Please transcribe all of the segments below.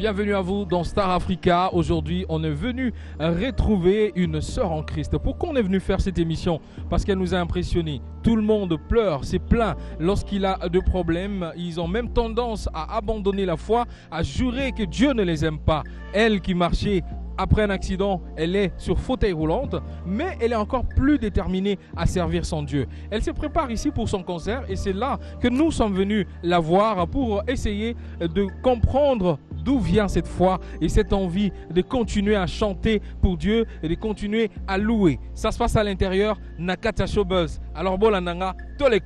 Bienvenue à vous dans Star Africa. Aujourd'hui, on est venu retrouver une sœur en Christ. Pourquoi on est venu faire cette émission? Parce qu'elle nous a impressionnés. Tout le monde pleure, c'est plein lorsqu'il a de problèmes. Ils ont même tendance à abandonner la foi, à jurer que Dieu ne les aime pas. Elle qui marchait après un accident, elle est sur fauteuil roulante, mais elle est encore plus déterminée à servir son Dieu. Elle se prépare ici pour son concert et c'est là que nous sommes venus la voir pour essayer de comprendre d'où vient cette foi et cette envie de continuer à chanter pour Dieu et de continuer à louer. Ça se passe à l'intérieur, Nakata Showbuzz. Alors Bolananga, Tolek.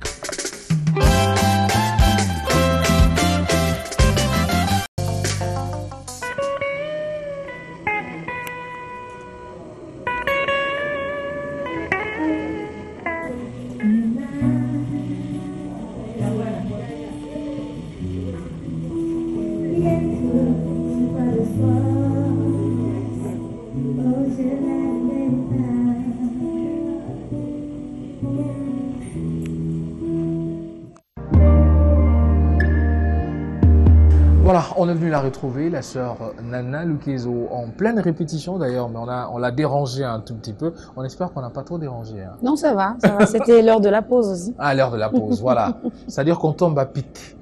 Voilà, on est venu la retrouver, la sœur Nana Lukezo, en pleine répétition d'ailleurs, mais on l'a dérangée un tout petit peu. On espère qu'on n'a pas trop dérangé. Hein. Non, ça va. C'était l'heure de la pause aussi. Ah, l'heure de la pause, voilà. C'est-à-dire qu'on tombe à pic.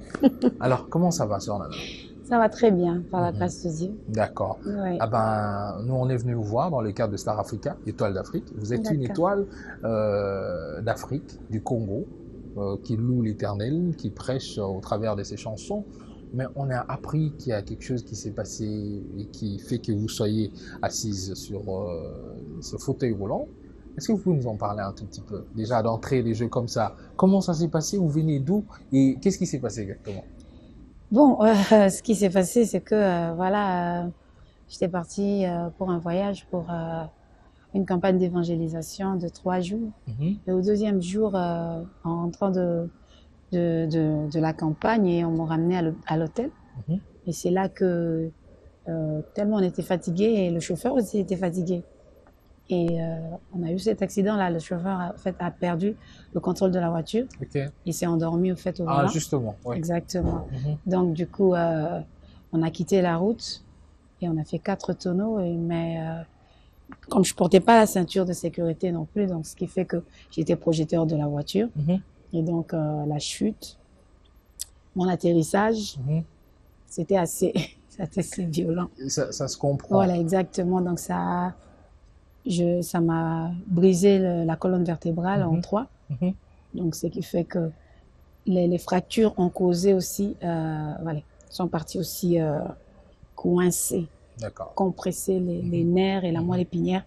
Alors, comment ça va, sœur Nana? Ça va très bien, par la grâce de Dieu. D'accord. Ouais. Ah ben, nous, on est venu vous voir dans le cadre de Star Africa, étoile d'Afrique. Vous êtes une étoile d'Afrique, du Congo, qui loue l'Éternel, qui prêche au travers de ses chansons. Mais on a appris qu'il y a quelque chose qui s'est passé et qui fait que vous soyez assise sur ce fauteuil roulant. Est-ce que vous pouvez nous en parler un tout petit peu? Déjà d'entrée des jeux comme ça, comment ça s'est passé? Vous venez d'où? Et qu'est-ce qui s'est passé exactement? Bon, ce qui s'est passé, c'est que voilà, j'étais partie pour un voyage pour une campagne d'évangélisation de 3 jours. Et au deuxième jour, en rentrant de la campagne, et on m'a ramené à l'hôtel. Et c'est là que tellement on était fatigué et le chauffeur aussi était fatigué. Et on a eu cet accident-là. Le chauffeur a perdu le contrôle de la voiture. Il s'est endormi au volant. Ah, justement. Ouais. Exactement. Donc du coup, on a quitté la route et on a fait 4 tonneaux. Mais comme je portais pas la ceinture de sécurité non plus, donc ce qui fait que j'étais projecteur de la voiture. Et donc, la chute, mon atterrissage, c'était assez violent. Ça se comprend. Voilà, exactement. Donc, ça m'a brisé la colonne vertébrale en 3. Donc, ce qui fait que les fractures ont causé aussi, voilà, sont parties aussi coincées, compresser les nerfs et la moelle épinière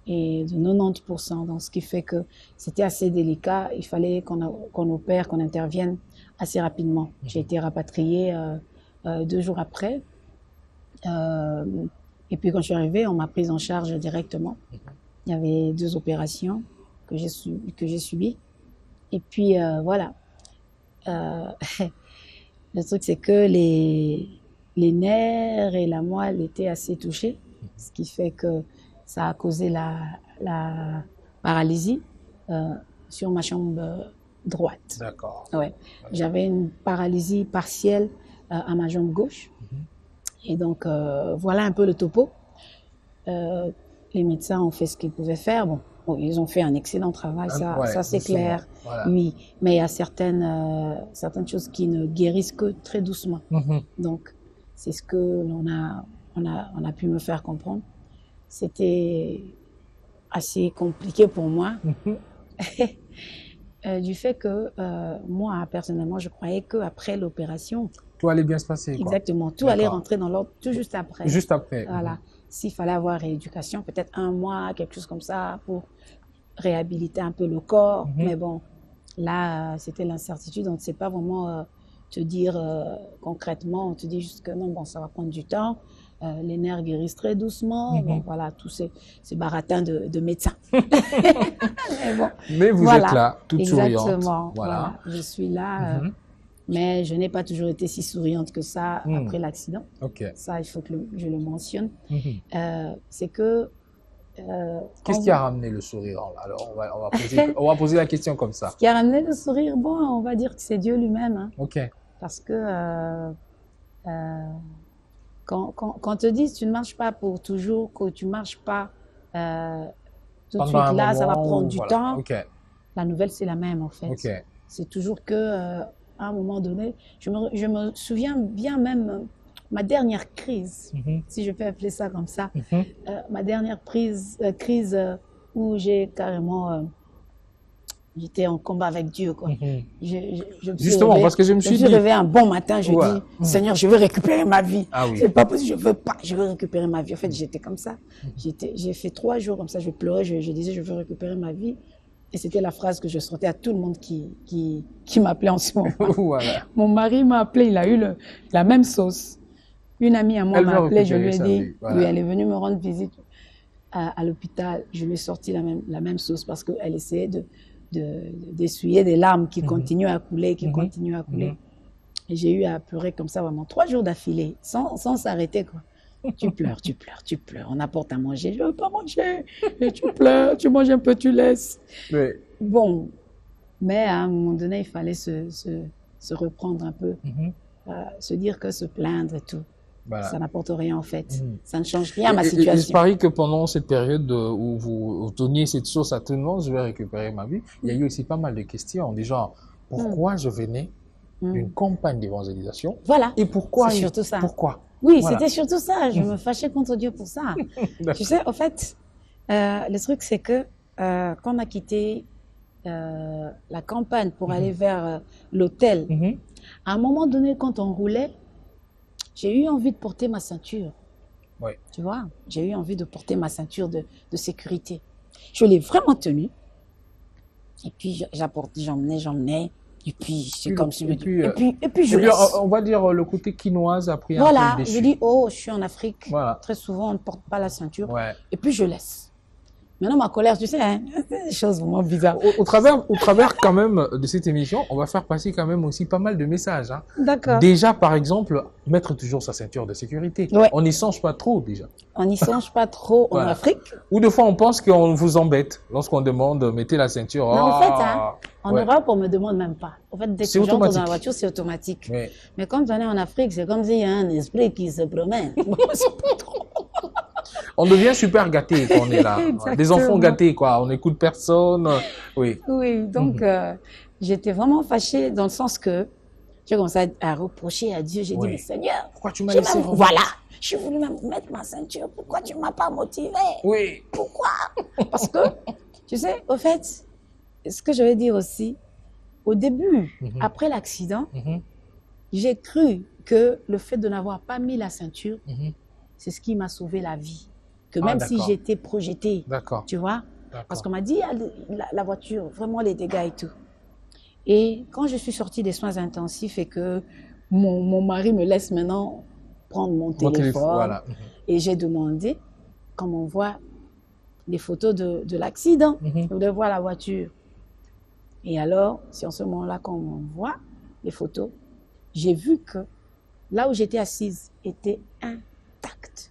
et de 90%. Donc, ce qui fait que c'était assez délicat. Il fallait qu'on opère, qu'on intervienne assez rapidement. J'ai été rapatriée 2 jours après. Et puis, quand je suis arrivée, on m'a prise en charge directement. Il y avait 2 opérations que j'ai subies. Et puis, voilà. Le truc, c'est que les nerfs et la moelle étaient assez touchés, ce qui fait que ça a causé la paralysie sur ma jambe droite. D'accord. Ouais. J'avais une paralysie partielle à ma jambe gauche. Et donc, voilà un peu le topo. Les médecins ont fait ce qu'ils pouvaient faire. Bon, ils ont fait un excellent travail, ça c'est clair. Voilà. Oui, mais il y a certaines choses qui ne guérissent que très doucement. Donc, c'est ce que on a pu me faire comprendre. C'était assez compliqué pour moi. Du fait que moi, personnellement, je croyais qu'après l'opération, tout allait bien se passer. Quoi. Exactement, tout allait rentrer dans l'ordre tout juste après. Juste après. Voilà. S'il fallait avoir rééducation, peut-être 1 mois, quelque chose comme ça, pour réhabiliter un peu le corps. Mais bon, là, c'était l'incertitude. On ne sait pas vraiment te dire concrètement. On te dit juste que non, bon, ça va prendre du temps. Les nerfs guérissent très doucement. Bon, voilà, tous ces baratins de médecins. Mais vous êtes là, toute souriante. Exactement. Voilà. Je suis là. Mais je n'ai pas toujours été si souriante que ça après l'accident. Ça, il faut que je le mentionne. C'est que... Qu'est-ce qui a ramené le sourire? Alors, on va poser la question comme ça. Ce qui a ramené le sourire, bon, on va dire que c'est Dieu lui-même. Hein. Ok. Parce que Quand on te dit tu ne marches pas pour toujours, que tu ne marches pas tout de Pendant suite un là, ça va moment prendre où, du voilà. temps. Ok. La nouvelle, c'est la même en fait. Ok. C'est toujours que à un moment donné, je me souviens bien même ma dernière crise, si je peux appeler ça comme ça, ma dernière crise où j'ai carrément j'étais en combat avec Dieu, quoi. Je me suis Justement, réveillée, parce que je me suis dit... réveillée un bon matin, je Ouais. dis, Seigneur, je veux récupérer ma vie. Ah oui. C'est pas possible, je veux pas, je veux récupérer ma vie. En fait, j'étais comme ça. J'ai fait 3 jours comme ça, je pleurais, je disais, je veux récupérer ma vie. Et c'était la phrase que je sortais à tout le monde qui m'appelait en ce moment. Voilà. Mon mari m'a appelé, il a eu la même sauce. Une amie à moi m'a appelé, je lui ai dit, voilà. oui, elle est venue me rendre visite à l'hôpital. Je lui ai sorti la même sauce parce qu'elle essayait d'essuyer des larmes qui continuent à couler, qui continuent à couler. Et j'ai eu à pleurer comme ça vraiment 3 jours d'affilée, sans s'arrêter, quoi. Tu pleures, tu pleures, tu pleures. On apporte à manger, je ne veux pas manger. Et tu pleures, tu manges un peu, tu laisses. Oui. Bon, mais à un moment donné, il fallait se reprendre un peu, se dire que se plaindre et tout, voilà. Ça n'apporte rien en fait. Ça ne change rien à ma situation. Il paraît que pendant cette période où vous donniez cette source à tout le monde, je vais récupérer ma vie, il y a eu aussi pas mal de questions, des gens, pourquoi je venais d'une campagne d'évangélisation? Voilà. Et pourquoi? C'est surtout ça. Pourquoi? Oui, voilà. C'était surtout ça. Je me fâchais contre Dieu pour ça. Tu sais, en fait, le truc, c'est que quand on a quitté la campagne pour aller vers l'hôtel, à un moment donné, quand on roulait, j'ai eu envie de porter ma ceinture. Oui. Tu vois, j'ai eu envie de porter ma ceinture de sécurité. Je l'ai vraiment tenue. Et puis, j'emmenais. Et puis, c'est comme si... Et puis, je laisse. On va dire, le côté quinoise a pris un voilà, peu le dessus. je dis, oh, je suis en Afrique. Voilà. Très souvent, on ne porte pas la ceinture. Ouais. Et puis, je laisse. Maintenant, ma colère, tu sais, hein, c'est des choses vraiment bizarres. Au travers quand même de cette émission, on va faire passer quand même aussi pas mal de messages. Hein. D'accord. Déjà, par exemple, mettre toujours sa ceinture de sécurité. Ouais. On n'y songe pas trop déjà. On n'y songe pas trop en Afrique. Ou des fois, on pense qu'on vous embête lorsqu'on demande mettez la ceinture. Non, en fait, hein, en Europe, on ne me demande même pas. En fait, dès que j'entre dans la voiture, c'est automatique. Oui. Mais quand on est en Afrique, c'est comme s'il y a un esprit qui se promène. On devient super gâté quand on est là. Des enfants gâtés, quoi. On n'écoute personne. Oui. Oui, donc j'étais vraiment fâchée dans le sens que j'ai commencé à reprocher à Dieu. J'ai dit, mais Seigneur, pourquoi tu m'as laissé voilà, je voulais même mettre ma ceinture. Pourquoi tu ne m'as pas motivée? Oui. Pourquoi? Parce que, tu sais, au fait, ce que je vais dire aussi, au début, après l'accident, j'ai cru que le fait de n'avoir pas mis la ceinture, c'est ce qui m'a sauvé la vie. Que même si j'étais projetée, tu vois, parce qu'on m'a dit, la voiture, vraiment les dégâts et tout. Et quand je suis sortie des soins intensifs et que mon mari me laisse maintenant prendre mon téléphone, voilà. Et j'ai demandé, comme on voit les photos de l'accident, de voir la voiture. Et alors, c'est en ce moment-là qu'on voit les photos, j'ai vu que là où j'étais assise était intact.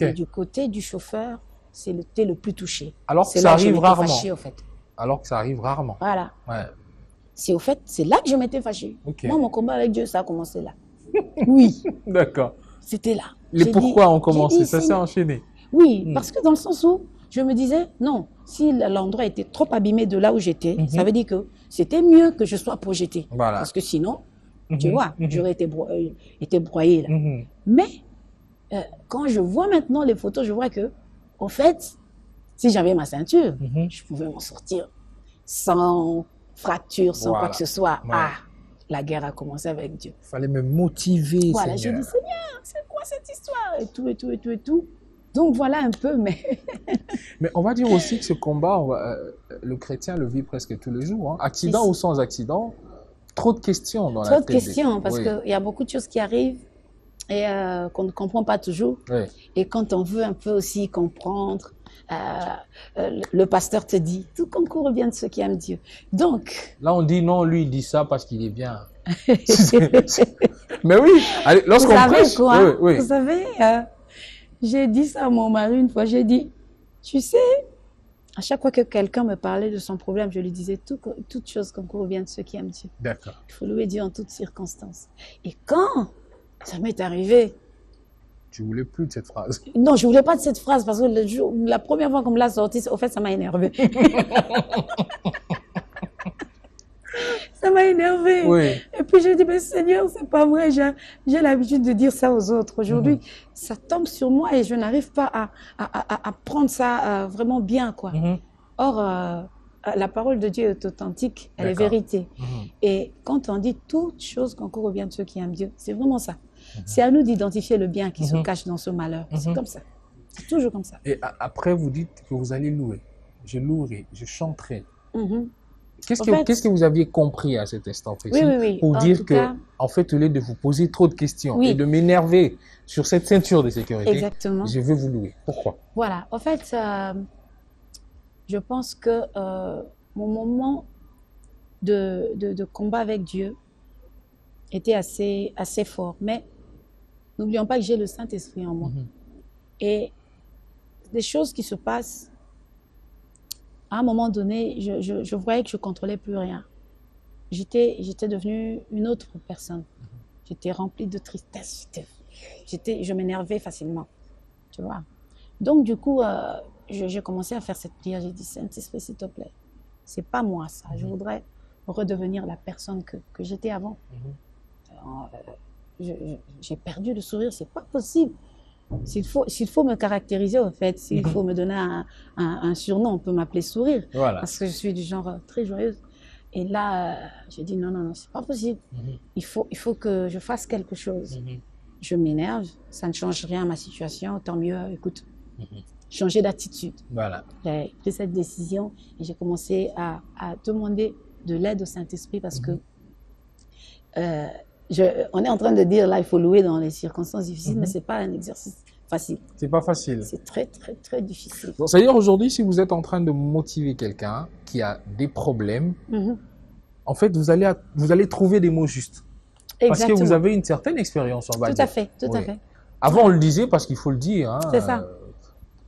Et du côté du chauffeur, c'était le plus touché. Alors que ça arrive rarement. Fâchée, au fait. Alors que ça arrive rarement. Voilà. Ouais. C'est là que je m'étais fâchée. Moi, mon combat avec Dieu, ça a commencé là. Oui. D'accord. C'était là. Et pourquoi on commençait? Ça s'est enchaîné. Oui, parce que dans le sens où je me disais, non, si l'endroit était trop abîmé de là où j'étais, ça veut dire que c'était mieux que je sois projetée. Voilà. Parce que sinon, tu vois, j'aurais été broyée là. Mais quand je vois maintenant les photos, je vois que, en fait, si j'avais ma ceinture, je pouvais m'en sortir sans fracture, sans quoi que ce soit. Ouais. Ah, la guerre a commencé avec Dieu. Il fallait me motiver, voilà, j'ai dit, Seigneur, c'est quoi cette histoire? Et tout, et tout, et tout, et tout. Donc voilà un peu, mais... Mais on va dire aussi que ce combat, le chrétien le vit presque tous les jours. Hein. Accident ou sans accident, trop de questions dans la tête. Trop de questions, parce qu'il y a beaucoup de choses qui arrivent et qu'on ne comprend pas toujours. Oui. Et quand on veut un peu aussi comprendre, le pasteur te dit, tout concourt vient de ceux qui aiment Dieu. Donc... Là, on dit non, lui, il dit ça parce qu'il est bien. Mais oui, lorsqu'on prêche... Quoi, oui. Vous savez, j'ai dit ça à mon mari une fois, j'ai dit, tu sais, à chaque fois que quelqu'un me parlait de son problème, je lui disais, toute chose concourt vient de ceux qui aiment Dieu. D'accord. Il faut louer Dieu en toutes circonstances. Et quand ça m'est arrivé, Tu voulais plus de cette phrase? Non, je voulais pas de cette phrase parce que la première fois qu'on me l'a sortie, au fait, ça m'a énervé. Ça m'a énervé. Oui. Et puis je dis, mais Seigneur, c'est pas vrai, j'ai l'habitude de dire ça aux autres. Aujourd'hui, ça tombe sur moi et je n'arrive pas à prendre ça vraiment bien, quoi. Or, la parole de Dieu est authentique, elle est vérité. Et quand on dit toute chose concourt au bien de ceux qui aiment Dieu, c'est vraiment ça. C'est à nous d'identifier le bien qui se cache dans ce malheur. C'est comme ça. C'est toujours comme ça. Et après, vous dites que vous allez louer. Je louerai, je chanterai. Qu'est-ce que vous aviez compris à cet instant précis pour dire que, en fait, au lieu de vous poser trop de questions et de m'énerver sur cette ceinture de sécurité, je veux vous louer. Pourquoi? Voilà. En fait, je pense que mon moment de combat avec Dieu était assez fort. Mais n'oublions pas que j'ai le Saint-Esprit en moi. Et des choses qui se passent, à un moment donné, je voyais que je ne contrôlais plus rien. J'étais devenue une autre personne. J'étais remplie de tristesse. Je m'énervais facilement. Tu vois. Donc, du coup, j'ai commencé à faire cette prière. J'ai dit, Saint-Esprit, s'il te plaît, c'est pas moi ça. Je voudrais redevenir la personne que j'étais avant. J'ai perdu le sourire, c'est pas possible. S'il faut me caractériser, en fait, s'il faut me donner un surnom, on peut m'appeler Sourire. Voilà. Parce que je suis du genre très joyeuse. Et là, j'ai dit non, c'est pas possible. Il faut que je fasse quelque chose. Je m'énerve, ça ne change rien à ma situation, tant mieux, écoute, changer d'attitude. Voilà. J'ai pris cette décision et j'ai commencé à demander de l'aide au Saint-Esprit parce que on est en train de dire là, il faut louer dans les circonstances difficiles, mais c'est pas un exercice facile. C'est pas facile. C'est très, très, très difficile. Donc, c'est-à-dire aujourd'hui, si vous êtes en train de motiver quelqu'un qui a des problèmes, en fait, vous allez trouver des mots justes. Exactement. Parce que vous avez une certaine expérience, on va dire. Tout à fait, tout à fait. Avant, on le disait parce qu'il faut le dire. Hein, c'est ça.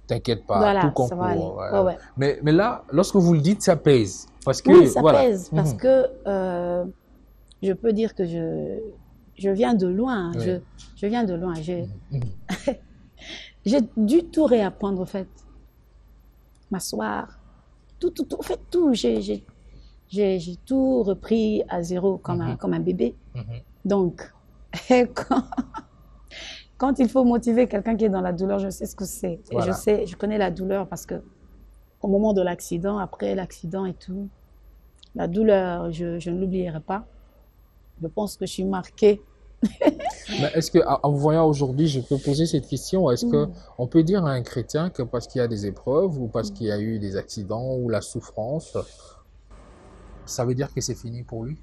T'inquiète pas, voilà, tout concourt. Ouais. Mais là, lorsque vous le dites, ça pèse. Parce que, oui, ça pèse. Parce que je peux dire que je viens de loin. Oui. Je viens de loin. J'ai dû tout réapprendre, en fait. M'asseoir. Tout. En fait, tout. J'ai tout repris à zéro comme un bébé. Donc, quand il faut motiver quelqu'un qui est dans la douleur, je sais ce que c'est. Voilà. Et je connais la douleur parce que au moment de l'accident, après l'accident et tout, la douleur, je ne l'oublierai pas. Je pense que je suis marquée. Mais est-ce qu'en vous voyant aujourd'hui, je peux poser cette question, est-ce qu'on peut dire à un chrétien que parce qu'il y a des épreuves ou parce qu'il y a eu des accidents ou la souffrance, ça veut dire que c'est fini pour lui?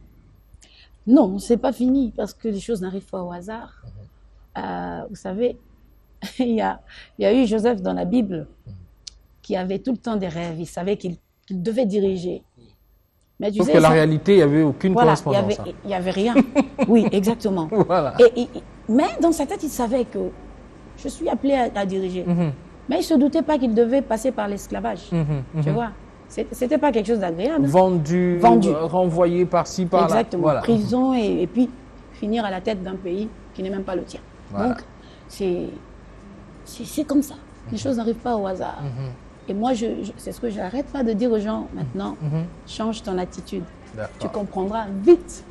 Non, c'est pas fini parce que les choses n'arrivent pas au hasard. Vous savez, il y a eu Joseph dans la Bible qui avait tout le temps des rêves. Il savait qu'il devait diriger. Mais sauf que la réalité, il n'y avait aucune correspondance. Il n'y avait rien. Oui, exactement. Voilà. Mais dans sa tête, il savait que je suis appelé à diriger. Mais il ne se doutait pas qu'il devait passer par l'esclavage. Tu vois, ce n'était pas quelque chose d'agréable. Vendu, renvoyé par-ci, par-là. Exactement. Voilà. Prison et puis finir à la tête d'un pays qui n'est même pas le tien. Voilà. Donc, c'est comme ça. Les choses n'arrivent pas au hasard. Et moi, c'est ce que je n'arrête pas de dire aux gens maintenant. Change ton attitude. Tu comprendras vite.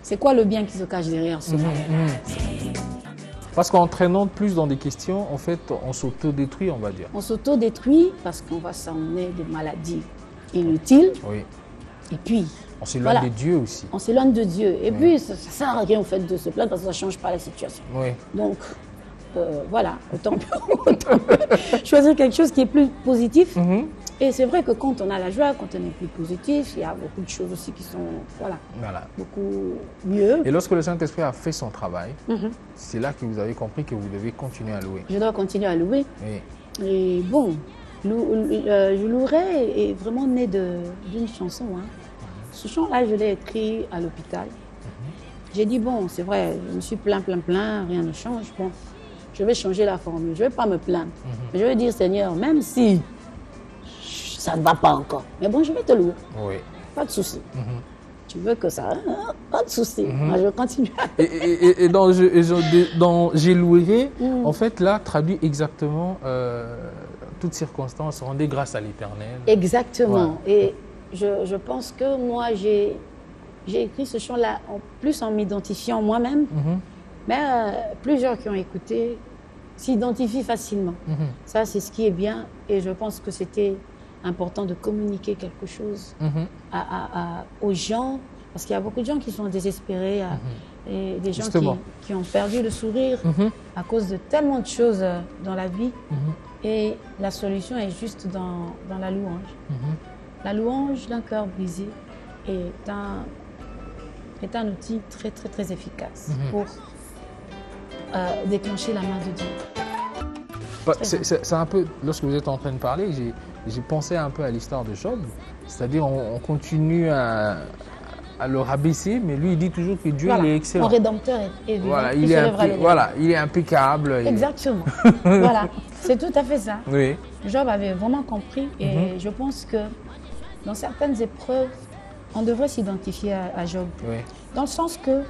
C'est quoi le bien qui se cache derrière ce mal. Parce qu'en traînant plus dans des questions, en fait, on s'auto-détruit, on va dire. On s'auto-détruit parce qu'on va s'emmener des maladies inutiles. Oui. Et puis, on s'éloigne de Dieu aussi. On s'éloigne de Dieu. Et puis, ça ne sert à rien en fait, de se plaindre parce que ça ne change pas la situation. Oui. Donc, voilà, autant choisir quelque chose qui est plus positif. Et c'est vrai que quand on a la joie, quand on est plus positif, il y a beaucoup de choses aussi qui sont beaucoup mieux. Et lorsque le Saint-Esprit a fait son travail, c'est là que vous avez compris que vous devez continuer à louer. Je dois continuer à louer. Oui. Et bon, je louerai est vraiment né d'une chanson. Ce chant-là, je l'ai écrit à l'hôpital. J'ai dit, bon, c'est vrai, je me suis plaint, rien ne change. Bon, je vais changer la formule, je ne vais pas me plaindre. Je vais dire, Seigneur, même si ça ne va pas encore, mais bon, je vais te louer. Oui. Pas de souci. tu veux que ça... Pas de souci, moi je continue. Et dans J'ai loué, en fait, là, traduit exactement toutes circonstances rendez grâce à l'Éternel. Exactement. Ouais. Et je pense que moi, j'ai écrit ce chant-là plus en m'identifiant moi-même, mais plusieurs qui ont écouté s'identifient facilement. Ça, c'est ce qui est bien, et je pense que c'était important de communiquer quelque chose aux gens, parce qu'il y a beaucoup de gens qui sont désespérés, et des gens qui ont perdu le sourire à cause de tellement de choses dans la vie. Et la solution est juste dans la louange. La louange d'un cœur brisé est un outil très, très, très efficace pour déclencher la main de Dieu. C'est un peu, lorsque vous êtes en train de parler, j'ai pensé un peu à l'histoire de Job. C'est-à-dire, on continue à le rabaisser, mais lui, il dit toujours que Dieu il est excellent. Mon rédempteur est vivant. Voilà, il est impeccable. Exactement. Voilà, c'est tout à fait ça. Oui. Job avait vraiment compris, et je pense que dans certaines épreuves, on devrait s'identifier à Job. Oui. Dans le sens que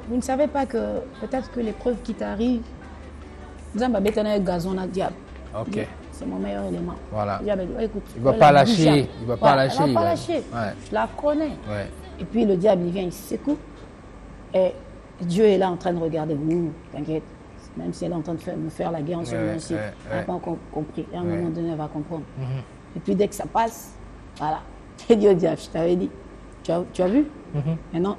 vous ne savez pas que peut-être que l'épreuve qui t'arrive, vous avez un gazon à diable. Ok. C'est mon meilleur élément. Voilà. Écoute, il ne va pas lâcher. Il va pas lâcher. Il va pas lâcher. Ouais. Je la connais. Ouais. Et puis le diable, il vient, il secoue. Et Dieu est là en train de regarder. T'inquiète. Même si elle est en train de me faire la guerre en ce moment-ci, elle n'a pas encore compris. Et à un moment donné, elle va comprendre. Et puis dès que ça passe, voilà. Et Dieu dit, je t'avais dit. Tu as vu? Mais non.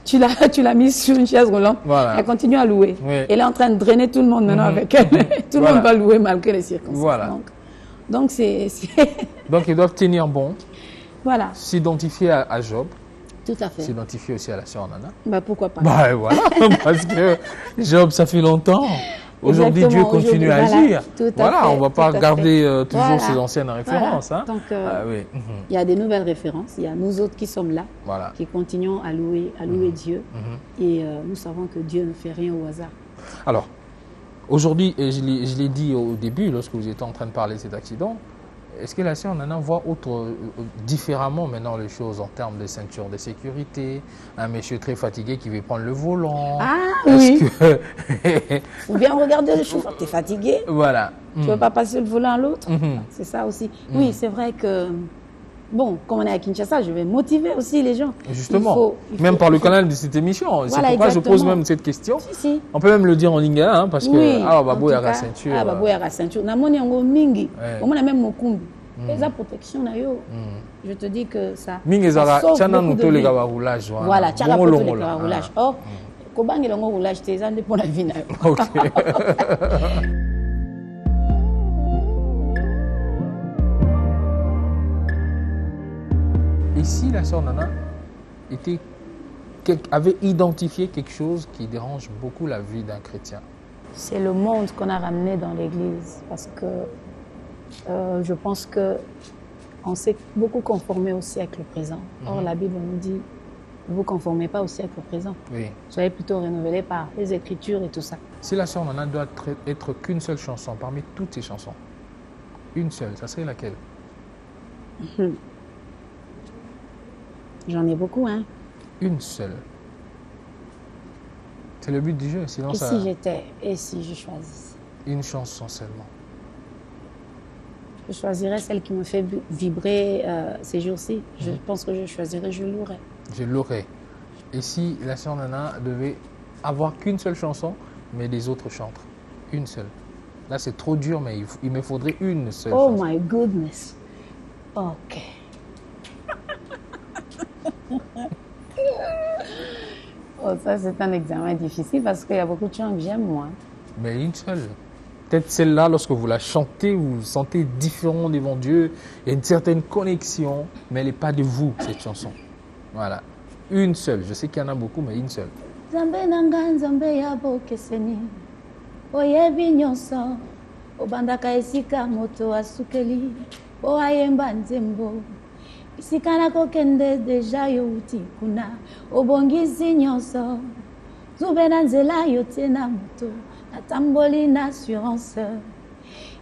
Tu l'as mise sur une chaise roulante. Voilà. Elle continue à louer. Oui. Elle est en train de drainer tout le monde maintenant avec elle. Tout le monde va louer malgré les circonstances. Voilà. Donc donc ils doivent tenir bon. Voilà. S'identifier à Job. Tout à fait. S'identifier aussi à la sœur Nana. Bah pourquoi pas. Bah voilà, parce que Job, ça fait longtemps. Aujourd'hui, Dieu continue à agir. Voilà, on ne va pas garder toujours ces anciennes références. Voilà. Donc, il y a des nouvelles références. Il y a nous autres qui sommes là, qui continuons à louer Dieu. Et nous savons que Dieu ne fait rien au hasard. Alors, aujourd'hui, et je l'ai dit au début, lorsque vous étiez en train de parler de cet accident, est-ce que la sœur Nana voit différemment maintenant les choses en termes de ceinture de sécurité, un monsieur très fatigué qui veut prendre le volant? Ah oui. Ou bien regarder le chauffeur, tu es fatigué. Voilà. Tu ne veux pas passer le volant à l'autre. C'est ça aussi. Oui, c'est vrai que, bon, comme on est à Kinshasa, je vais motiver aussi les gens. Justement, même par le canal de cette émission. Voilà, c'est pourquoi je pose même cette question. Si. On peut même le dire en lingala, parce que Babou a la ceinture. Babou a la ceinture. Namoni yango mingi. On a même mokumbi. La protection, je te dis que ça. Mingezara, tchana nuto le gawa roulage. Voilà, tchana nuto le gawa roulage. Or, kobangi le roulage, t'es en pour la vie. Ok. Ici, la sœur Nana avait identifié quelque chose qui dérange beaucoup la vie d'un chrétien. C'est le monde qu'on a ramené dans l'église, parce que je pense qu'on s'est beaucoup conformé au siècle présent. Or, la Bible nous dit, ne vous conformez pas au siècle présent. Oui. Soyez plutôt renouvelés par les Écritures et tout ça. Si la sœur Nana doit être qu'une seule chanson parmi toutes ces chansons, une seule, ça serait laquelle? J'en ai beaucoup, hein. Une seule. C'est le but du jeu, sinon ça... Et si je choisissais? Une chanson seulement. Je choisirais celle qui me fait vibrer ces jours-ci. Je pense que je choisirais Je louerai. Je louerai. Et si la sœur Nana devait avoir qu'une seule chanson, mais les autres chantent? Une seule. Là, c'est trop dur, mais il me faudrait une seule chanson. Oh my goodness. Ok. Oh, ça, c'est un examen difficile parce qu'il y a beaucoup de chants que j'aime, moi. Mais une seule. Peut-être celle-là, lorsque vous la chantez, vous vous sentez différent devant Dieu. Il y a une certaine connexion, mais elle n'est pas de vous, cette chanson. Voilà. Une seule. Je sais qu'il y en a beaucoup, mais une seule. Zambe nanga nzambe ya bokeseni. Oyebi nyonso. Obandaka esika moto asukeli. Oyemba nzembo. Isika nakokende deja youti kuna. Obongisi nyonso. Zube na nzela yote na moto. Natamboli na assurance.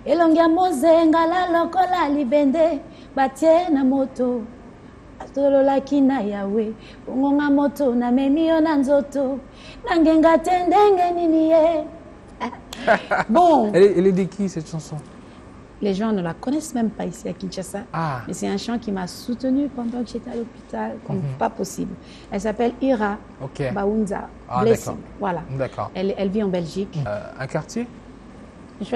Elongia moze ngala lokola libende. Batie na moto. Tololaki na yawe bongonga moto na memio na nzoto nangenga tendenge nini ye. Bon. Elle est de qui cette chanson? Les gens ne la connaissent même pas ici à Kinshasa. Ah. Mais c'est un chant qui m'a soutenue pendant que j'étais à l'hôpital, comme pas possible. Elle s'appelle Ira Baounza Blessing. Voilà. D'accord. Elle vit en Belgique. Un quartier? Je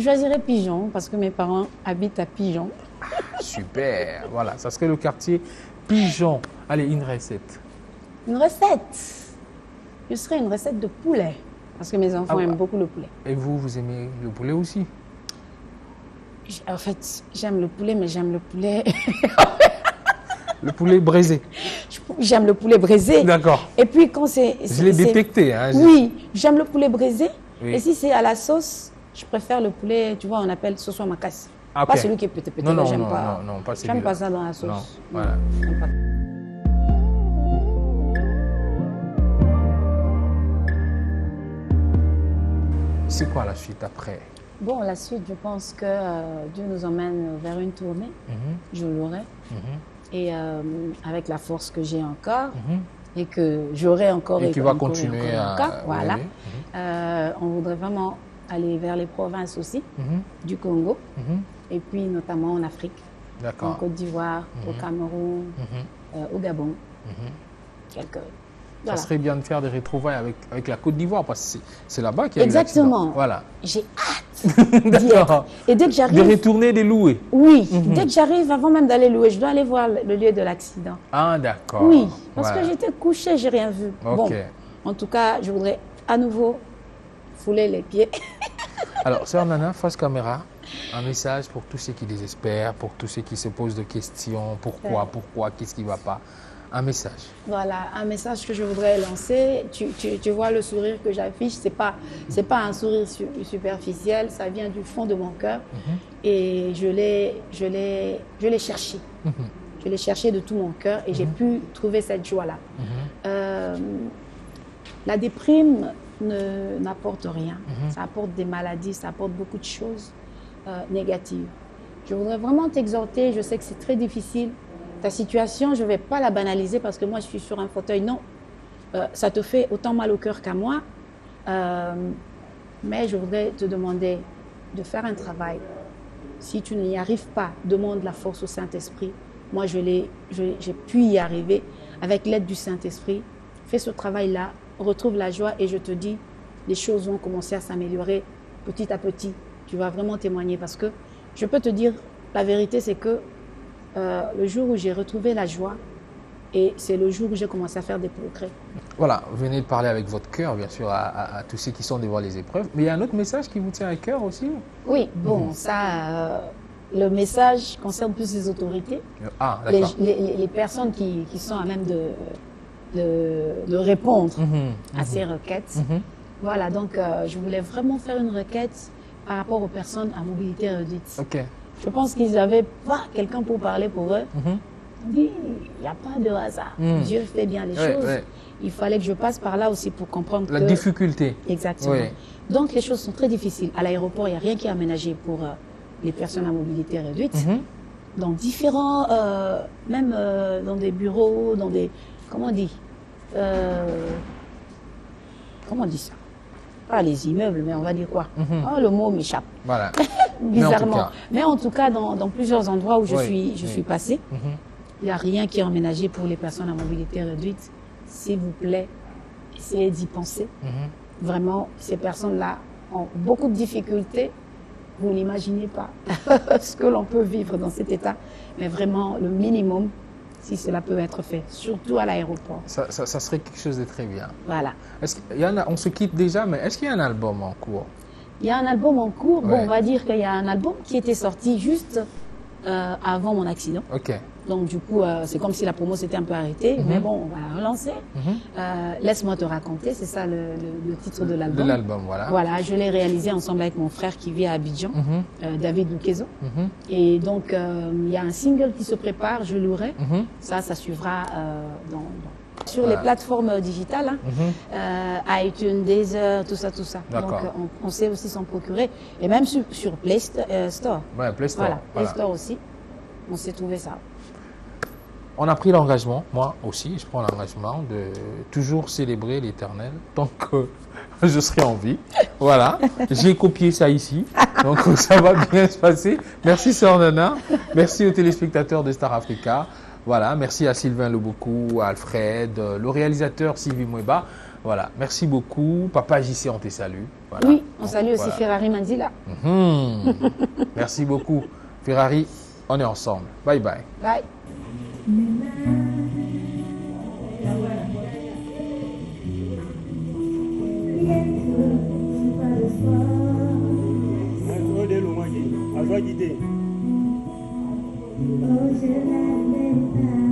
choisirais Pigeon parce que mes parents habitent à Pigeon. Super. Voilà, ça serait le quartier Pigeon. Allez, une recette. Une recette. Je serais une recette de poulet. Parce que mes enfants aiment beaucoup le poulet. Et vous aimez le poulet aussi? En fait, j'aime le poulet, mais j'aime le poulet... Le poulet braisé? J'aime le poulet braisé. D'accord. Et puis quand c'est... Je l'ai détecté. Hein, oui, j'aime le poulet braisé. Oui. Et si c'est à la sauce, je préfère le poulet, tu vois, on appelle sauce à macasse. Okay. Pas celui qui est pété-pété, j'aime pas. Non, pas celui-là. J'aime pas ça dans la sauce. Non, voilà. J'aime pas. C'est quoi la suite après? Bon, la suite, je pense que Dieu nous emmène vers une tournée. Je l'aurai. Et avec la force que j'ai encore, et que j'aurai encore. Et qui va continuer à... Voilà. On voudrait vraiment aller vers les provinces aussi, du Congo, et puis notamment en Afrique, en Côte d'Ivoire, au Cameroun, au Gabon. Ça serait bien de faire des retrouvailles avec la Côte d'Ivoire, parce que c'est là-bas qu'il y a eu Exactement. Voilà. J'ai hâte d'y être. Et dès que j'arrive... De retourner, de louer. Oui. Dès que j'arrive, avant même d'aller louer, je dois aller voir le lieu de l'accident. Ah, d'accord. Oui, parce que j'étais couchée, j'ai rien vu. Okay. Bon, en tout cas, je voudrais à nouveau fouler les pieds. Alors, sœur Nana, face caméra, un message pour tous ceux qui désespèrent, pour tous ceux qui se posent des questions, pourquoi, qu'est-ce qui ne va pas. Un message. Voilà, un message que je voudrais lancer. Tu vois le sourire que j'affiche, c'est pas un sourire superficiel, ça vient du fond de mon cœur. Et je l'ai cherché. Je l'ai cherché de tout mon cœur et j'ai pu trouver cette joie-là. La déprime n'apporte rien. Ça apporte des maladies, ça apporte beaucoup de choses négatives. Je voudrais vraiment t'exhorter, je sais que c'est très difficile. Ta situation, je ne vais pas la banaliser parce que moi, je suis sur un fauteuil. Non, ça te fait autant mal au cœur qu'à moi. Mais je voudrais te demander de faire un travail. Si tu n'y arrives pas, demande la force au Saint-Esprit. Moi, j'ai pu y arriver avec l'aide du Saint-Esprit. Fais ce travail-là, retrouve la joie et je te dis, les choses vont commencer à s'améliorer petit à petit. Tu vas vraiment témoigner parce que je peux te dire, la vérité, c'est que le jour où j'ai retrouvé la joie, et c'est le jour où j'ai commencé à faire des progrès. Voilà, vous venez de parler avec votre cœur, bien sûr, à tous ceux qui sont devant les épreuves. Mais il y a un autre message qui vous tient à cœur aussi? Oui, bon, ça, le message concerne plus les autorités. Ah, d'accord. Les personnes qui sont à même de répondre à ces requêtes. Voilà, donc je voulais vraiment faire une requête par rapport aux personnes à mobilité réduite. Ok. Je pense qu'ils n'avaient pas quelqu'un pour parler pour eux. On dit, il n'y a pas de hasard. Dieu fait bien les choses. Il fallait que je passe par là aussi pour comprendre la difficulté. Exactement. Donc les choses sont très difficiles. À l'aéroport, il n'y a rien qui est aménagé pour les personnes à mobilité réduite. Dans différents, même dans des bureaux, dans des... Comment on dit ça? Pas les immeubles, mais on va dire quoi? Oh, le mot m'échappe. Voilà. Bizarrement. Mais en tout cas, dans plusieurs endroits où je suis passée, il n'y a rien qui est emménagé pour les personnes à mobilité réduite. S'il vous plaît, essayez d'y penser. Vraiment, ces personnes-là ont beaucoup de difficultés. Vous n'imaginez pas ce que l'on peut vivre dans cet état. Mais vraiment, le minimum, si cela peut être fait, surtout à l'aéroport. Ça serait quelque chose de très bien. Voilà. On se quitte déjà, mais est-ce qu'il y a un album en cours? Il y a un album en cours. Bon, on va dire qu'il y a un album qui était sorti juste avant mon accident. Ok. Donc du coup, c'est comme si la promo s'était un peu arrêtée. Mais bon, on va la relancer. Laisse-moi te raconter, c'est ça le titre de l'album. De l'album, voilà. Voilà, je l'ai réalisé ensemble avec mon frère qui vit à Abidjan, David Doukezo. Et donc, il y a un single qui se prépare, je louerai. Ça suivra sur les plateformes digitales, iTunes, Deezer, tout ça. Donc, on sait aussi s'en procurer. Et même sur Play Store. Ouais, Play Store. Voilà, Play Store aussi. on s'est trouvé ça. On a pris l'engagement, moi aussi, je prends l'engagement de toujours célébrer l'Éternel tant que je serai en vie. Voilà, j'ai copié ça ici, donc ça va bien se passer. Merci Sœur Nana, merci aux téléspectateurs de Star Africa. Voilà, merci à Sylvain Lebokou, à Alfred, le réalisateur Sylvie Moueba. Voilà, merci beaucoup. Papa JC, on te salue. Voilà. Oui, on salue aussi Ferrari Mandila. Merci beaucoup. Ferrari, on est ensemble. Bye bye. Bye. Oh, je l'aime